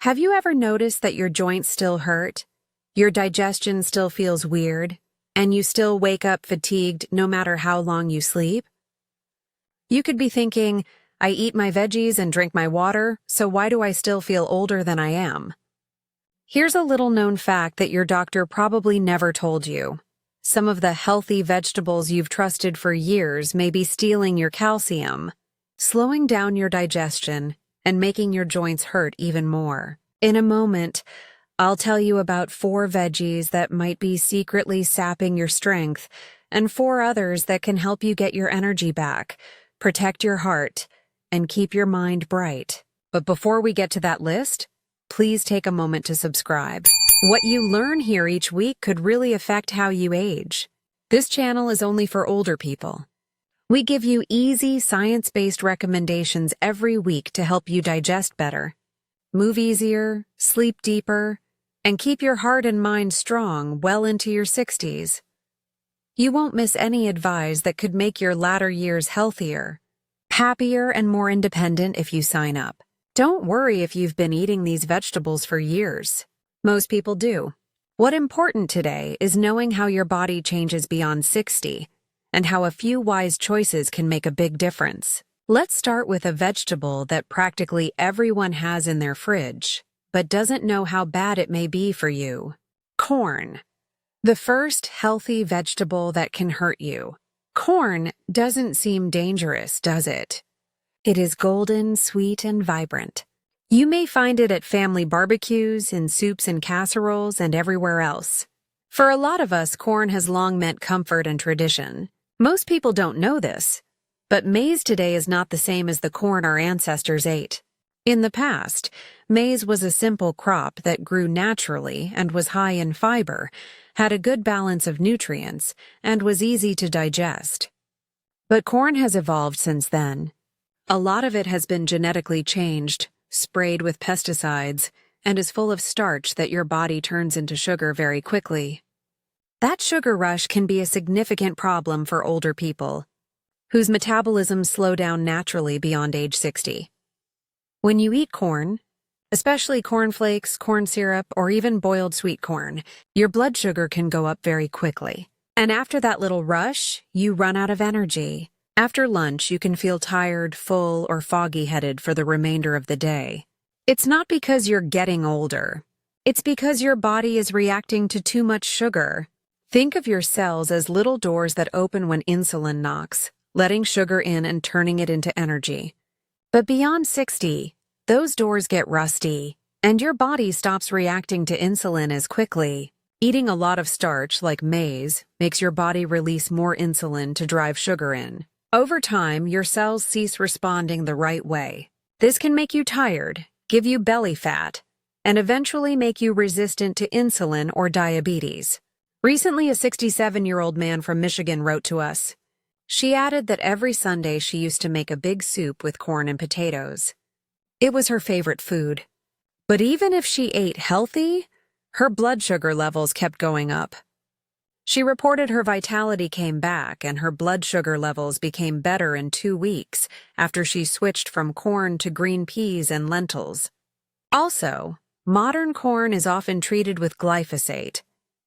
Have you ever noticed that your joints still hurt, your digestion still feels weird, and you still wake up fatigued no matter how long you sleep? You could be thinking, I eat my veggies and drink my water, so why do I still feel older than I am? Here's a little-known fact that your doctor probably never told you. Some of the healthy vegetables you've trusted for years may be stealing your calcium, slowing down your digestion, and making your joints hurt even more. In a moment, I'll tell you about 4 veggies that might be secretly sapping your strength, and 4 others that can help you get your energy back, protect your heart, and keep your mind bright. But before we get to that list, please take a moment to subscribe. What you learn here each week could really affect how you age. This channel is only for older people. We give you easy, science-based recommendations every week to help you digest better, move easier, sleep deeper, and keep your heart and mind strong well into your 60s. You won't miss any advice that could make your latter years healthier, happier, and more independent if you sign up. Don't worry if you've been eating these vegetables for years. Most people do. What's important today is knowing how your body changes beyond 60, and how a few wise choices can make a big difference. Let's start with a vegetable that practically everyone has in their fridge, but doesn't know how bad it may be for you. Corn. The first healthy vegetable that can hurt you. Corn doesn't seem dangerous, does it? It is golden, sweet, and vibrant. You may find it at family barbecues, in soups and casseroles, and everywhere else. For a lot of us, corn has long meant comfort and tradition. Most people don't know this, but maize today is not the same as the corn our ancestors ate. In the past, maize was a simple crop that grew naturally and was high in fiber, had a good balance of nutrients, and was easy to digest. But corn has evolved since then. A lot of it has been genetically changed, sprayed with pesticides, and is full of starch that your body turns into sugar very quickly. That sugar rush can be a significant problem for older people, whose metabolisms slow down naturally beyond age 60. When you eat corn, especially cornflakes, corn syrup, or even boiled sweet corn, your blood sugar can go up very quickly. And after that little rush, you run out of energy. After lunch, you can feel tired, full, or foggy-headed for the remainder of the day. It's not because you're getting older. It's because your body is reacting to too much sugar. Think of your cells as little doors that open when insulin knocks, letting sugar in and turning it into energy. But beyond 60, those doors get rusty, and your body stops reacting to insulin as quickly. Eating a lot of starch, like maize, makes your body release more insulin to drive sugar in. Over time, your cells cease responding the right way. This can make you tired, give you belly fat, and eventually make you resistant to insulin or diabetes. Recently, a 67-year-old man from Michigan wrote to us. She added that every Sunday she used to make a big soup with corn and potatoes. It was her favorite food. But even if she ate healthy, her blood sugar levels kept going up. She reported her vitality came back and her blood sugar levels became better in 2 weeks after she switched from corn to green peas and lentils. Also, modern corn is often treated with glyphosate,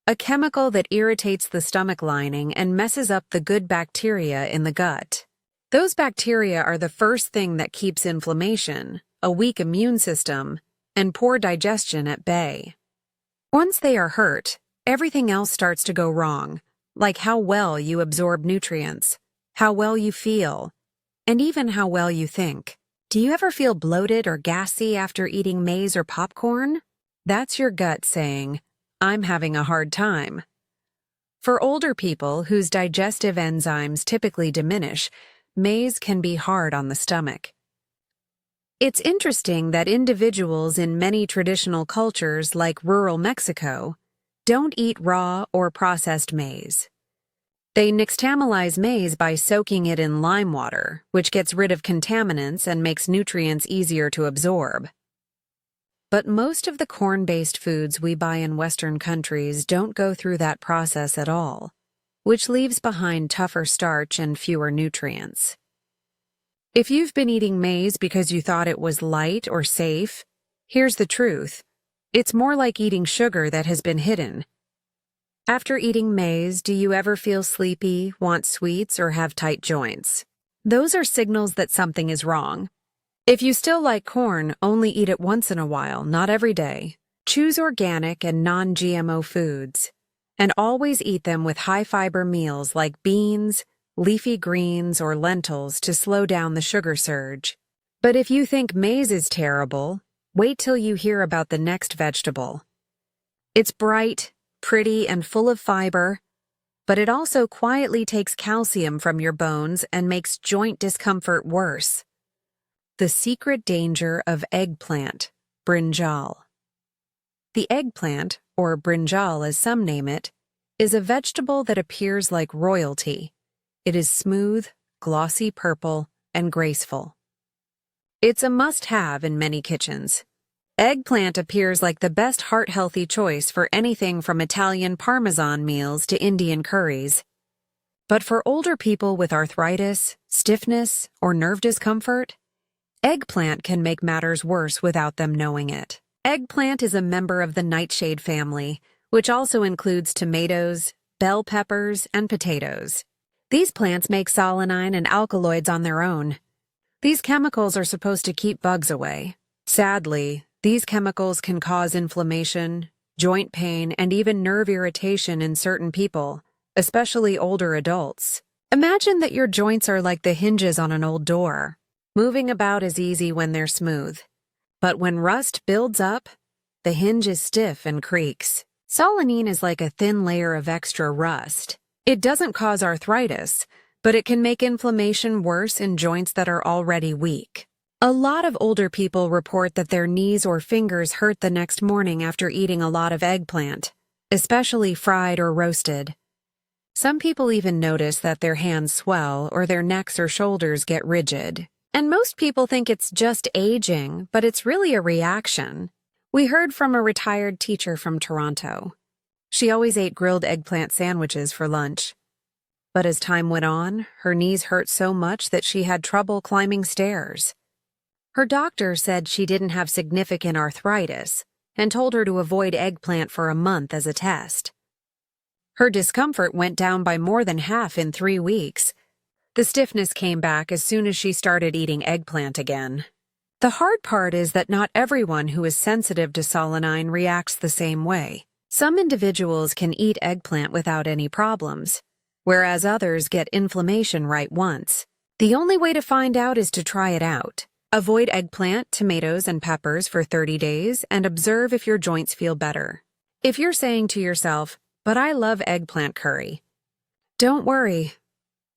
a chemical that irritates the stomach lining and messes up the good bacteria in the gut. Those bacteria are the first thing that keeps inflammation, a weak immune system, and poor digestion at bay. Once they are hurt, everything else starts to go wrong, like how well you absorb nutrients, how well you feel, and even how well you think. Do you ever feel bloated or gassy after eating maize or popcorn? That's your gut saying, I'm having a hard time. For older people whose digestive enzymes typically diminish, maize can be hard on the stomach. It's interesting that individuals in many traditional cultures like rural Mexico don't eat raw or processed maize. They nixtamalize maize by soaking it in lime water, which gets rid of contaminants and makes nutrients easier to absorb. But most of the corn-based foods we buy in Western countries don't go through that process at all, which leaves behind tougher starch and fewer nutrients. If you've been eating maize because you thought it was light or safe, Here's the truth. It's more like eating sugar that has been hidden. After eating maize, do you ever feel sleepy, want sweets, or have tight joints? Those are signals that something is wrong. If you still like corn, only eat it once in a while, not every day. Choose organic and non-GMO foods, and always eat them with high-fiber meals like beans, leafy greens, or lentils to slow down the sugar surge. But if you think maize is terrible, wait till you hear about the next vegetable. It's bright, pretty, and full of fiber, but it also quietly takes calcium from your bones and makes joint discomfort worse. The secret danger of eggplant, brinjal. The eggplant, or brinjal as some name it, is a vegetable that appears like royalty. It is smooth, glossy purple, and graceful. It's a must-have in many kitchens. Eggplant appears like the best heart-healthy choice for anything from Italian Parmesan meals to Indian curries. But for older people with arthritis, stiffness, or nerve discomfort, eggplant can make matters worse without them knowing it. Eggplant is a member of the nightshade family, which also includes tomatoes, bell peppers, and potatoes. These plants make solanine and alkaloids on their own. These chemicals are supposed to keep bugs away. Sadly, these chemicals can cause inflammation, joint pain, and even nerve irritation in certain people, especially older adults. Imagine that your joints are like the hinges on an old door. Moving about is easy when they're smooth. But when rust builds up, the hinge is stiff and creaks. Solanine is like a thin layer of extra rust. It doesn't cause arthritis, but it can make inflammation worse in joints that are already weak. A lot of older people report that their knees or fingers hurt the next morning after eating a lot of eggplant, especially fried or roasted. Some people even notice that their hands swell or their necks or shoulders get rigid. And most people think it's just aging, but it's really a reaction. We heard from a retired teacher from Toronto. She always ate grilled eggplant sandwiches for lunch. But as time went on, her knees hurt so much that she had trouble climbing stairs. Her doctor said she didn't have significant arthritis and told her to avoid eggplant for a month as a test. Her discomfort went down by more than half in 3 weeks. The stiffness came back as soon as she started eating eggplant again. The hard part is that not everyone who is sensitive to solanine reacts the same way. Some individuals can eat eggplant without any problems, whereas others get inflammation right once. The only way to find out is to try it out. Avoid eggplant, tomatoes, and peppers for 30 days and observe if your joints feel better. If you're saying to yourself, "But I love eggplant curry," don't worry.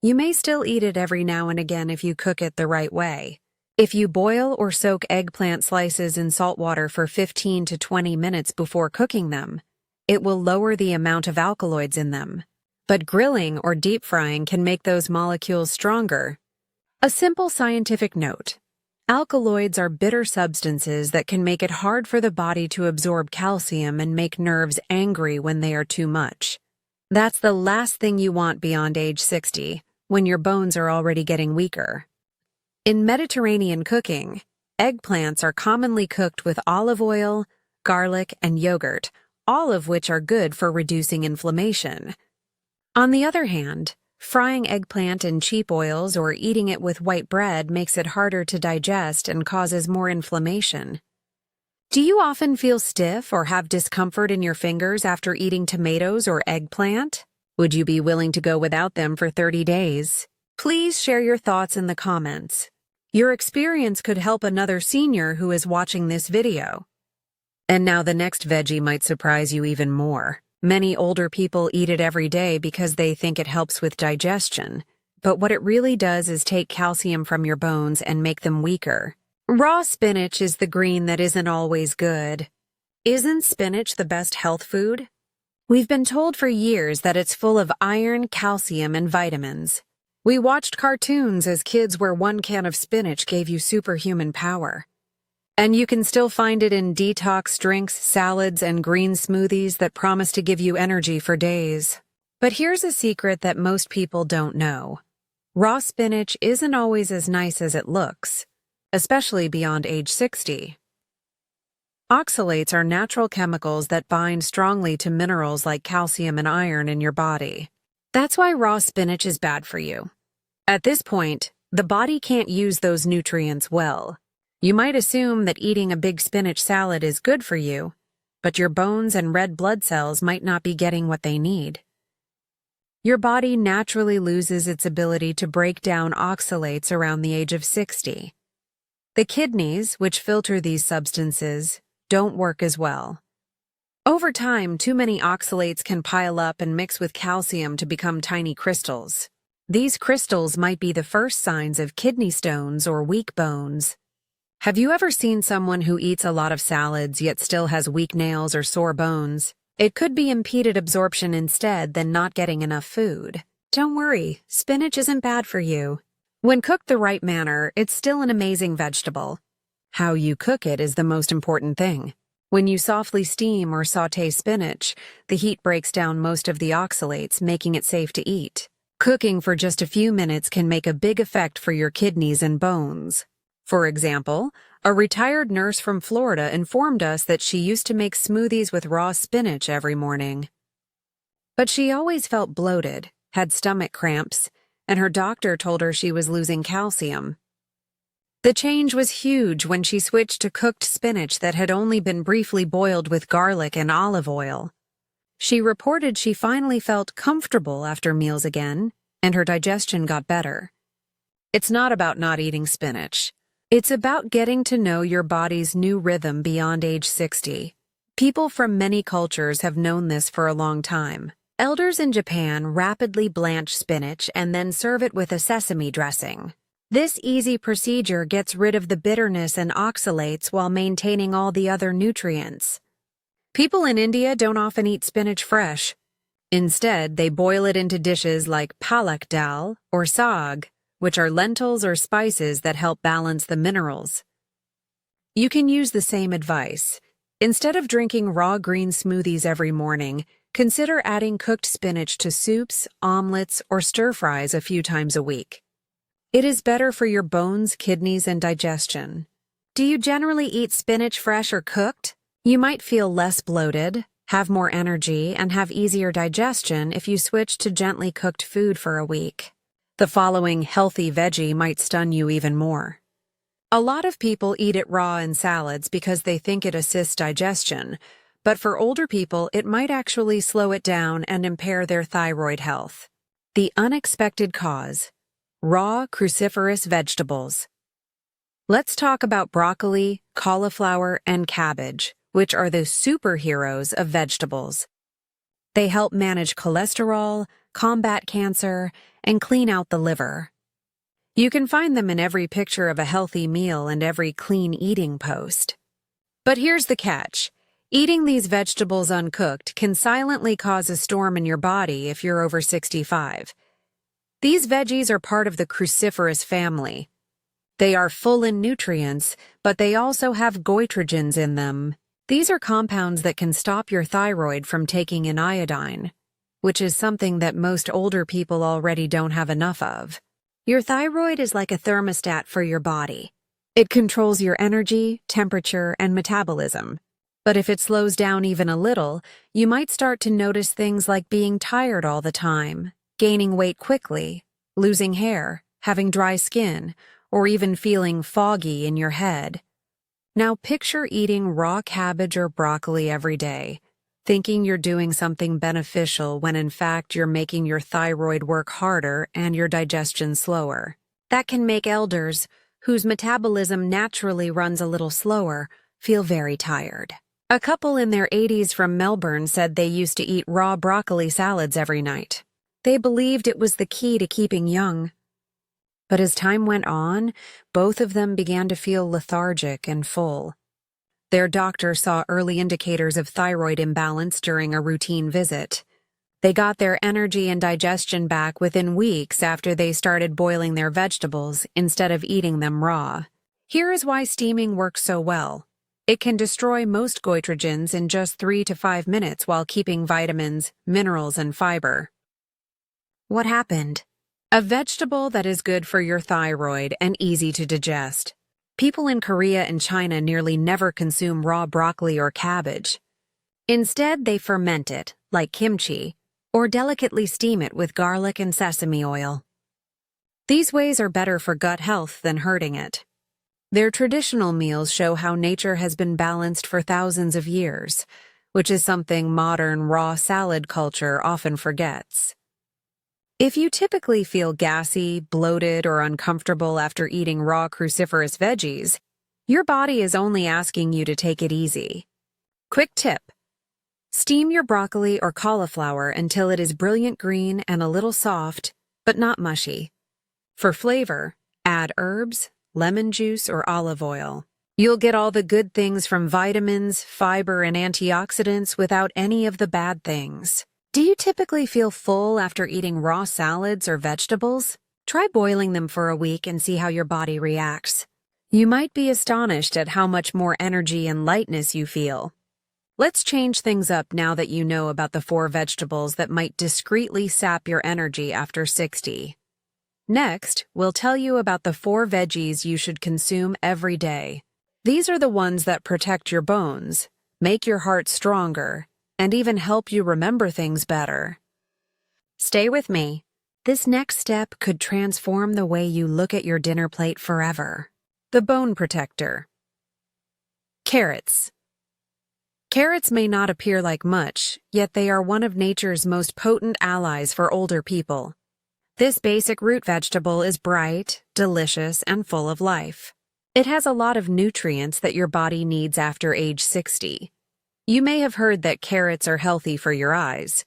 You may still eat it every now and again if you cook it the right way. If you boil or soak eggplant slices in salt water for 15 to 20 minutes before cooking them, it will lower the amount of alkaloids in them. But grilling or deep frying can make those molecules stronger. A simple scientific note. Alkaloids are bitter substances that can make it hard for the body to absorb calcium and make nerves angry when they are too much. That's the last thing you want beyond age 60, when your bones are already getting weaker. In Mediterranean cooking, eggplants are commonly cooked with olive oil, garlic, and yogurt, all of which are good for reducing inflammation. On the other hand, frying eggplant in cheap oils or eating it with white bread makes it harder to digest and causes more inflammation. Do you often feel stiff or have discomfort in your fingers after eating tomatoes or eggplant? Would you be willing to go without them for 30 days? Please share your thoughts in the comments. Your experience could help another senior who is watching this video. And now the next veggie might surprise you even more. Many older people eat it every day because they think it helps with digestion, but what it really does is take calcium from your bones and make them weaker. Raw spinach is the green that isn't always good. Isn't spinach the best health food? We've been told for years that it's full of iron, calcium, and vitamins. We watched cartoons as kids where 1 can of spinach gave you superhuman power. And you can still find it in detox drinks, salads, and green smoothies that promise to give you energy for days. But here's a secret that most people don't know. Raw spinach isn't always as nice as it looks, especially beyond age 60. Oxalates are natural chemicals that bind strongly to minerals like calcium and iron in your body. That's why raw spinach is bad for you. At this point, the body can't use those nutrients well. You might assume that eating a big spinach salad is good for you, but your bones and red blood cells might not be getting what they need. Your body naturally loses its ability to break down oxalates around the age of 60. The kidneys, which filter these substances, don't work as well. Over time, too many oxalates can pile up and mix with calcium to become tiny crystals. These crystals might be the first signs of kidney stones or weak bones. Have you ever seen someone who eats a lot of salads yet still has weak nails or sore bones? It could be impeded absorption instead than not getting enough food. Don't worry, spinach isn't bad for you. When cooked the right manner, it's still an amazing vegetable. How you cook it is the most important thing. When you softly steam or sauté spinach, the heat breaks down most of the oxalates, making it safe to eat. Cooking for just a few minutes can make a big effect for your kidneys and bones. For example, a retired nurse from Florida informed us that she used to make smoothies with raw spinach every morning. But she always felt bloated, had stomach cramps, and her doctor told her she was losing calcium. The change was huge when she switched to cooked spinach that had only been briefly boiled with garlic and olive oil. She reported she finally felt comfortable after meals again, and her digestion got better. It's not about not eating spinach. It's about getting to know your body's new rhythm beyond age 60. People from many cultures have known this for a long time. Elders in Japan rapidly blanch spinach and then serve it with a sesame dressing. This easy procedure gets rid of the bitterness and oxalates while maintaining all the other nutrients. People in India don't often eat spinach fresh. Instead, they boil it into dishes like palak dal or saag, which are lentils or spices that help balance the minerals. You can use the same advice. Instead of drinking raw green smoothies every morning, consider adding cooked spinach to soups, omelets, or stir-fries a few times a week. It is better for your bones, kidneys, and digestion. Do you generally eat spinach fresh or cooked? You might feel less bloated, have more energy, and have easier digestion if you switch to gently cooked food for a week. The following healthy veggie might stun you even more. A lot of people eat it raw in salads because they think it assists digestion, but for older people it might actually slow it down and impair their thyroid health. The unexpected cause: raw cruciferous vegetables. Let's talk about broccoli, cauliflower, and cabbage, which are the superheroes of vegetables. They help manage cholesterol, combat cancer, and clean out the liver. You can find them in every picture of a healthy meal and every clean eating post. But here's the catch. Eating these vegetables uncooked can silently cause a storm in your body if you're over 65. These veggies are part of the cruciferous family. They are full in nutrients, but they also have goitrogens in them. These are compounds that can stop your thyroid from taking in iodine, which is something that most older people already don't have enough of. Your thyroid is like a thermostat for your body. It controls your energy, temperature, and metabolism. But if it slows down even a little, you might start to notice things like being tired all the time, gaining weight quickly, losing hair, having dry skin, or even feeling foggy in your head. Now picture eating raw cabbage or broccoli every day, thinking you're doing something beneficial when in fact you're making your thyroid work harder and your digestion slower. That can make elders, whose metabolism naturally runs a little slower, feel very tired. A couple in their 80s from Melbourne said they used to eat raw broccoli salads every night. They believed it was the key to keeping young. But as time went on, both of them began to feel lethargic and full. Their doctor saw early indicators of thyroid imbalance during a routine visit. They got their energy and digestion back within weeks after they started boiling their vegetables instead of eating them raw. Here is why steaming works so well. It can destroy most goitrogens in just 3 to 5 minutes while keeping vitamins, minerals, and fiber. What happened? A vegetable that is good for your thyroid and easy to digest. People in Korea and China nearly never consume raw broccoli or cabbage. Instead, they ferment it, like kimchi, or delicately steam it with garlic and sesame oil. These ways are better for gut health than hurting it. Their traditional meals show how nature has been balanced for thousands of years, which is something modern raw salad culture often forgets. If you typically feel gassy, bloated, or uncomfortable after eating raw cruciferous veggies, your body is only asking you to take it easy. Quick tip: steam your broccoli or cauliflower until it is brilliant green and a little soft, but not mushy. For flavor, add herbs, lemon juice, or olive oil. You'll get all the good things from vitamins, fiber, and antioxidants without any of the bad things. Do you typically feel full after eating raw salads or vegetables? Try boiling them for a week and see how your body reacts. You might be astonished at how much more energy and lightness you feel. Let's change things up now that you know about the 4 vegetables that might discreetly sap your energy after 60. Next, we'll tell you about the 4 veggies you should consume every day. These are the ones that protect your bones, make your heart stronger, and even help you remember things better. Stay with me. This next step could transform the way you look at your dinner plate forever. The bone protector. Carrots. Carrots may not appear like much, yet they are one of nature's most potent allies for older people. This basic root vegetable is bright, delicious, and full of life. It has a lot of nutrients that your body needs after age 60. You may have heard that carrots are healthy for your eyes,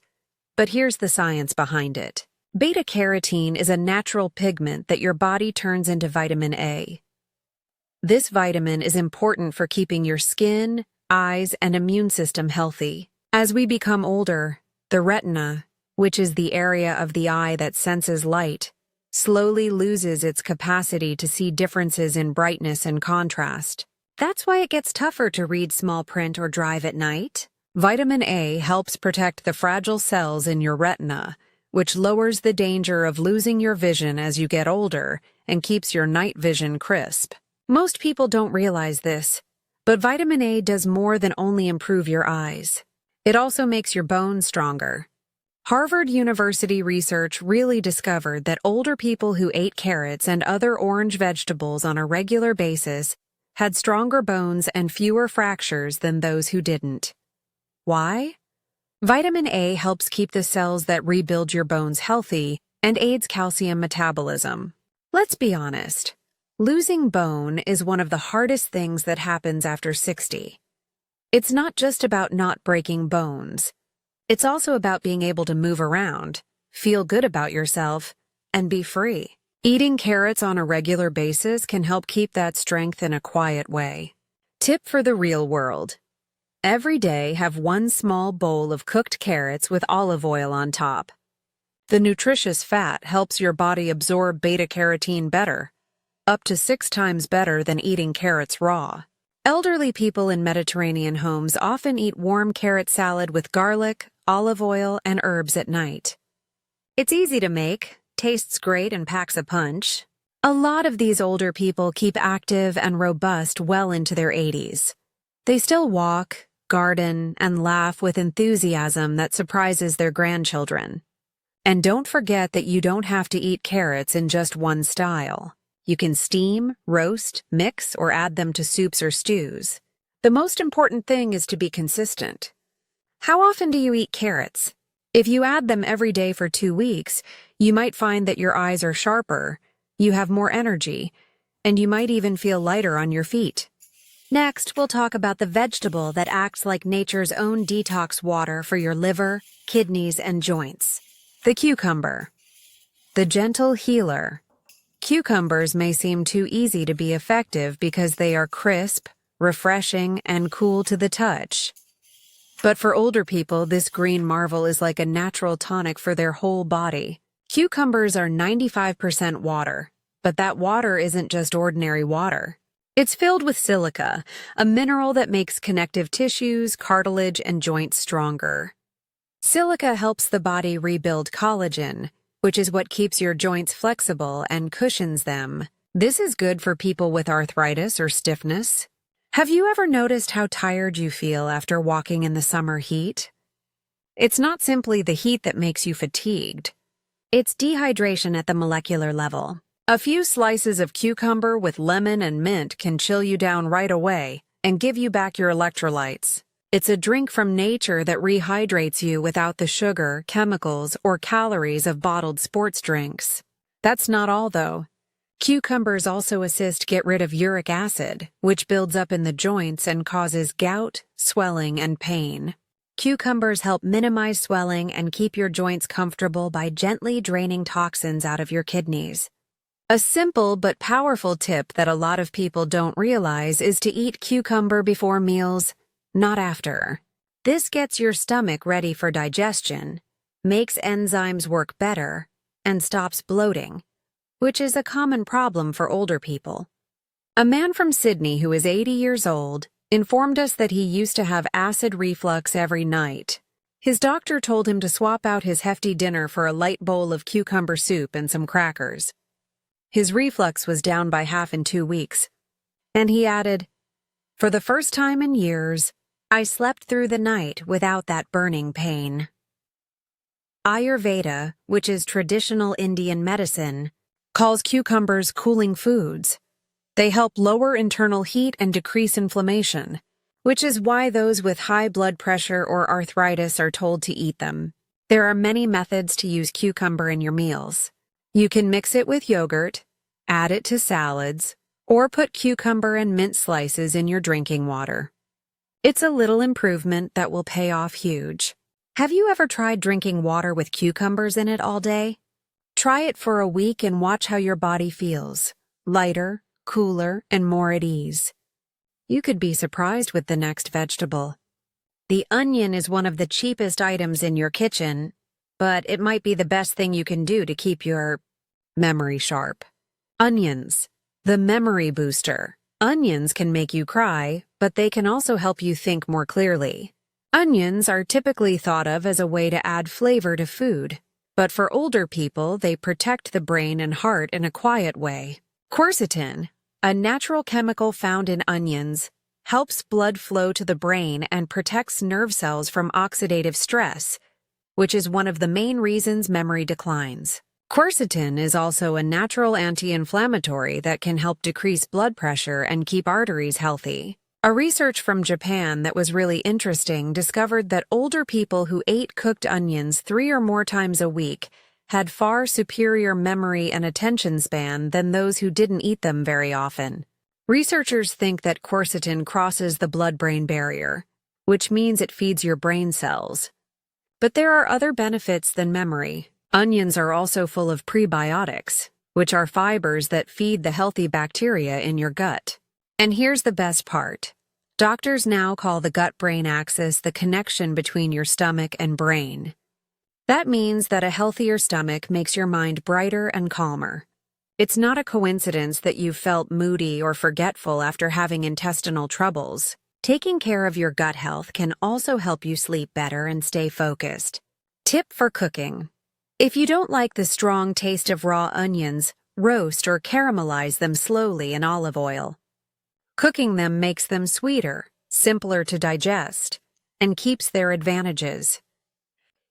but here's the science behind it. Beta-carotene is a natural pigment that your body turns into vitamin A. This vitamin is important for keeping your skin, eyes, and immune system healthy. As we become older, the retina, which is the area of the eye that senses light, slowly loses its capacity to see differences in brightness and contrast. That's why it gets tougher to read small print or drive at night. Vitamin A helps protect the fragile cells in your retina, which lowers the danger of losing your vision as you get older and keeps your night vision crisp. Most people don't realize this, but vitamin A does more than only improve your eyes. It also makes your bones stronger. Harvard University research really discovered that older people who ate carrots and other orange vegetables on a regular basis had stronger bones and fewer fractures than those who didn't. Why? Vitamin A helps keep the cells that rebuild your bones healthy and aids calcium metabolism. Let's be honest. Losing bone is one of the hardest things that happens after 60. It's not just about not breaking bones. It's also about being able to move around, feel good about yourself, and be free. Eating carrots on a regular basis can help keep that strength in a quiet way. Tip for the real world. Every day have 1 small bowl of cooked carrots with olive oil on top. The nutritious fat helps your body absorb beta-carotene better, up to 6 times better than eating carrots raw. Elderly people in Mediterranean homes often eat warm carrot salad with garlic, olive oil, and herbs at night. It's easy to make, tastes great, and packs a punch. A lot of these older people keep active and robust well into their 80s. They still walk, garden, and laugh with enthusiasm that surprises their grandchildren. And don't forget that you don't have to eat carrots in just one style. You can steam, roast, mix, or add them to soups or stews. The most important thing is to be consistent. How often do you eat carrots? If you add them every day for 2 weeks, you might find that your eyes are sharper, you have more energy, and you might even feel lighter on your feet. Next, we'll talk about the vegetable that acts like nature's own detox water for your liver, kidneys, and joints. The cucumber. The gentle healer. Cucumbers may seem too easy to be effective because they are crisp, refreshing, and cool to the touch. But for older people, this green marvel is like a natural tonic for their whole body. Cucumbers are 95% water, but that water isn't just ordinary water. It's filled with silica, a mineral that makes connective tissues, cartilage, and joints stronger. Silica helps the body rebuild collagen, which is what keeps your joints flexible and cushions them, This is good for people with arthritis or stiffness. Have you ever noticed how tired you feel after walking in the summer heat? It's not simply the heat that makes you fatigued. It's dehydration at the molecular level. A few slices of cucumber with lemon and mint can chill you down right away and give you back your electrolytes. It's a drink from nature that rehydrates you without the sugar, chemicals, or calories of bottled sports drinks. That's not all, though. Cucumbers also assist get rid of uric acid, which builds up in the joints and causes gout, swelling, and pain. Cucumbers help minimize swelling and keep your joints comfortable by gently draining toxins out of your kidneys. A simple but powerful tip that a lot of people don't realize is to eat cucumber before meals, not after. This gets your stomach ready for digestion, makes enzymes work better, and stops bloating, which is a common problem for older people. A man from Sydney who is 80 years old informed us that he used to have acid reflux every night. His doctor told him to swap out his hefty dinner for a light bowl of cucumber soup and some crackers. His reflux was down by half in 2 weeks. And he added, "For the first time in years, I slept through the night without that burning pain." Ayurveda, which is traditional Indian medicine, calls cucumbers cooling foods. They help lower internal heat and decrease inflammation, which is why those with high blood pressure or arthritis are told to eat them. There are many methods to use cucumber in your meals. You can mix it with yogurt, add it to salads, or put cucumber and mint slices in your drinking water. It's a little improvement that will pay off huge. Have you ever tried drinking water with cucumbers in it all day? Try it for a week and watch how your body feels. Lighter, cooler, and more at ease. You could be surprised with the next vegetable. The onion is one of the cheapest items in your kitchen, but it might be the best thing you can do to keep your memory sharp. Onions, the memory booster. Onions can make you cry, but they can also help you think more clearly. Onions are typically thought of as a way to add flavor to food, but for older people, they protect the brain and heart in a quiet way. Quercetin, a natural chemical found in onions, helps blood flow to the brain and protects nerve cells from oxidative stress, which is one of the main reasons memory declines. Quercetin is also a natural anti-inflammatory that can help decrease blood pressure and keep arteries healthy. A research from Japan that was really interesting discovered that older people who ate cooked onions 3 or more times a week had far superior memory and attention span than those who didn't eat them very often. Researchers think that quercetin crosses the blood-brain barrier, which means it feeds your brain cells. But there are other benefits than memory. Onions are also full of prebiotics, which are fibers that feed the healthy bacteria in your gut. And here's the best part. Doctors now call the gut-brain axis the connection between your stomach and brain. That means that a healthier stomach makes your mind brighter and calmer. It's not a coincidence that you've felt moody or forgetful after having intestinal troubles. Taking care of your gut health can also help you sleep better and stay focused. Tip for cooking. If you don't like the strong taste of raw onions, roast or caramelize them slowly in olive oil. Cooking them makes them sweeter, simpler to digest, and keeps their advantages.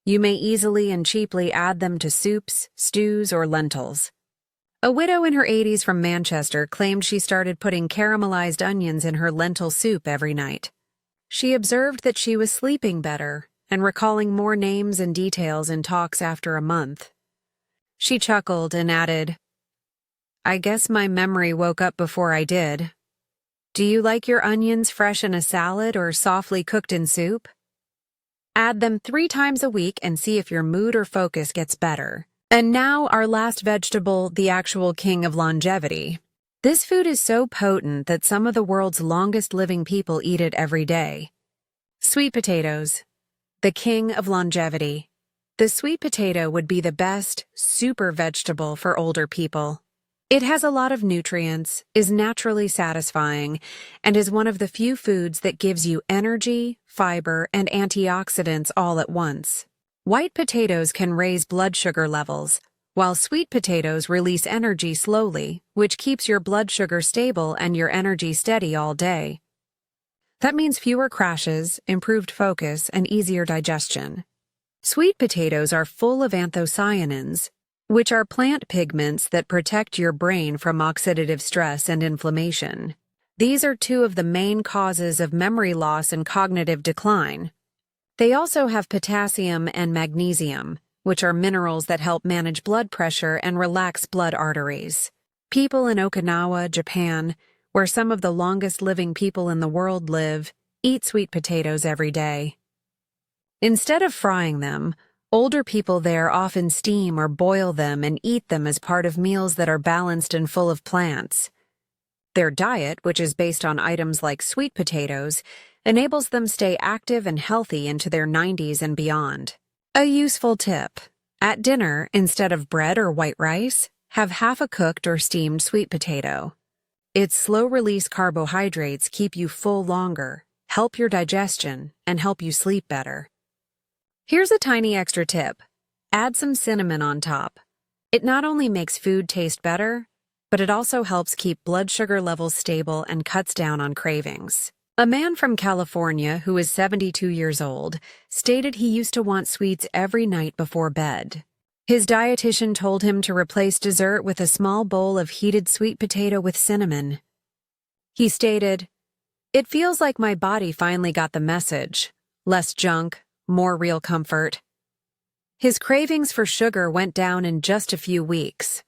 You may easily and cheaply add them to soups, stews, or lentils. A widow in her 80s from Manchester claimed she started putting caramelized onions in her lentil soup every night. She observed that she was sleeping better and recalling more names and details in talks after a month. She chuckled and added, "I guess my memory woke up before I did." Do you like your onions fresh in a salad or softly cooked in soup? Add them 3 times a week and see if your mood or focus gets better. And now our last vegetable, the actual king of longevity. This food is so potent that some of the world's longest living people eat it every day. Sweet potatoes, the king of longevity. The sweet potato would be the best super vegetable for older people. It has a lot of nutrients, is naturally satisfying, and is one of the few foods that gives you energy, fiber, and antioxidants all at once. White potatoes can raise blood sugar levels, while sweet potatoes release energy slowly, which keeps your blood sugar stable and your energy steady all day. That means fewer crashes, improved focus, and easier digestion. Sweet potatoes are full of anthocyanins, which are plant pigments that protect your brain from oxidative stress and inflammation. These are two of the main causes of memory loss and cognitive decline. They also have potassium and magnesium, which are minerals that help manage blood pressure and relax blood arteries. People in Okinawa, Japan, where some of the longest living people in the world live, eat sweet potatoes every day. Instead of frying them, older people there often steam or boil them and eat them as part of meals that are balanced and full of plants. Their diet, which is based on items like sweet potatoes, enables them stay active and healthy into their 90s and beyond. A useful tip: at dinner, instead of bread or white rice, have half a cooked or steamed sweet potato. Its slow-release carbohydrates keep you full longer, help your digestion, and help you sleep better. Here's a tiny extra tip: add some cinnamon on top. It not only makes food taste better, but it also helps keep blood sugar levels stable and cuts down on cravings. A man from California who is 72 years old stated he used to want sweets every night before bed. His dietitian told him to replace dessert with a small bowl of heated sweet potato with cinnamon. He stated, "It feels like my body finally got the message. Less junk, more real comfort." His cravings for sugar went down in just a few weeks.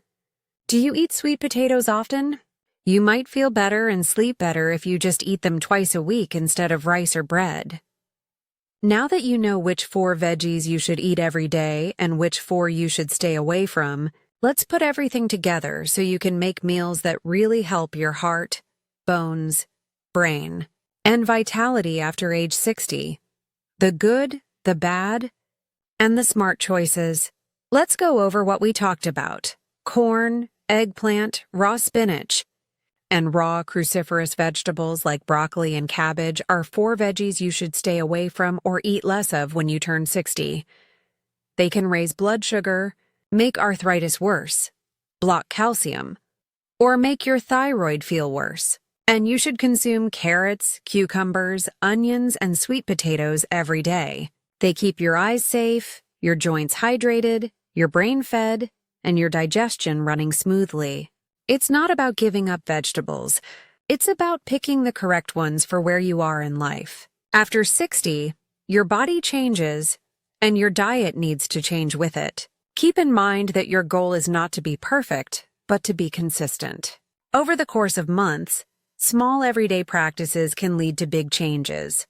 Do you eat sweet potatoes often? You might feel better and sleep better if you just eat them twice a week instead of rice or bread. Now that you know which 4 veggies you should eat every day and which 4 you should stay away from, let's put everything together so you can make meals that really help your heart, bones, brain, and vitality after age 60. The good, the bad, and the smart choices. Let's go over what we talked about: corn, eggplant, raw spinach, and raw cruciferous vegetables like broccoli and cabbage are 4 veggies you should stay away from or eat less of when you turn 60. They can raise blood sugar, make arthritis worse, block calcium, or make your thyroid feel worse. And you should consume carrots, cucumbers, onions, and sweet potatoes every day. They keep your eyes safe, your joints hydrated, your brain fed, and your digestion running smoothly. It's not about giving up vegetables. It's about picking the correct ones for where you are in life. After 60, your body changes, and your diet needs to change with it. Keep in mind that your goal is not to be perfect, but to be consistent. Over the course of months, small everyday practices can lead to big changes.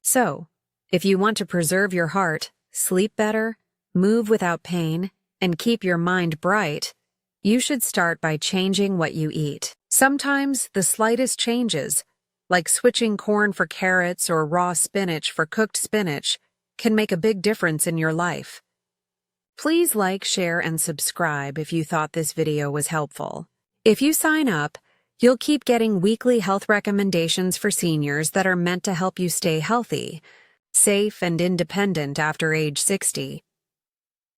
So, if you want to preserve your heart, sleep better, move without pain, and keep your mind bright, you should start by changing what you eat. Sometimes the slightest changes, like switching corn for carrots or raw spinach for cooked spinach, can make a big difference in your life. Please like, share, and subscribe if you thought this video was helpful. If you sign up, you'll keep getting weekly health recommendations for seniors that are meant to help you stay healthy, safe, and independent after age 60.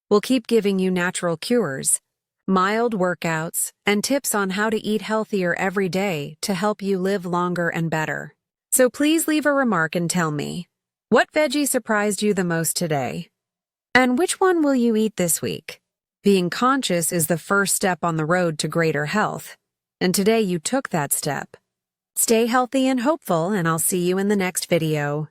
We'll keep giving you natural cures, mild workouts, and tips on how to eat healthier every day to help you live longer and better. So please leave a remark and tell me, what veggie surprised you the most today? And which one will you eat this week? Being conscious is the first step on the road to greater health, and today you took that step. Stay healthy and hopeful, and I'll see you in the next video.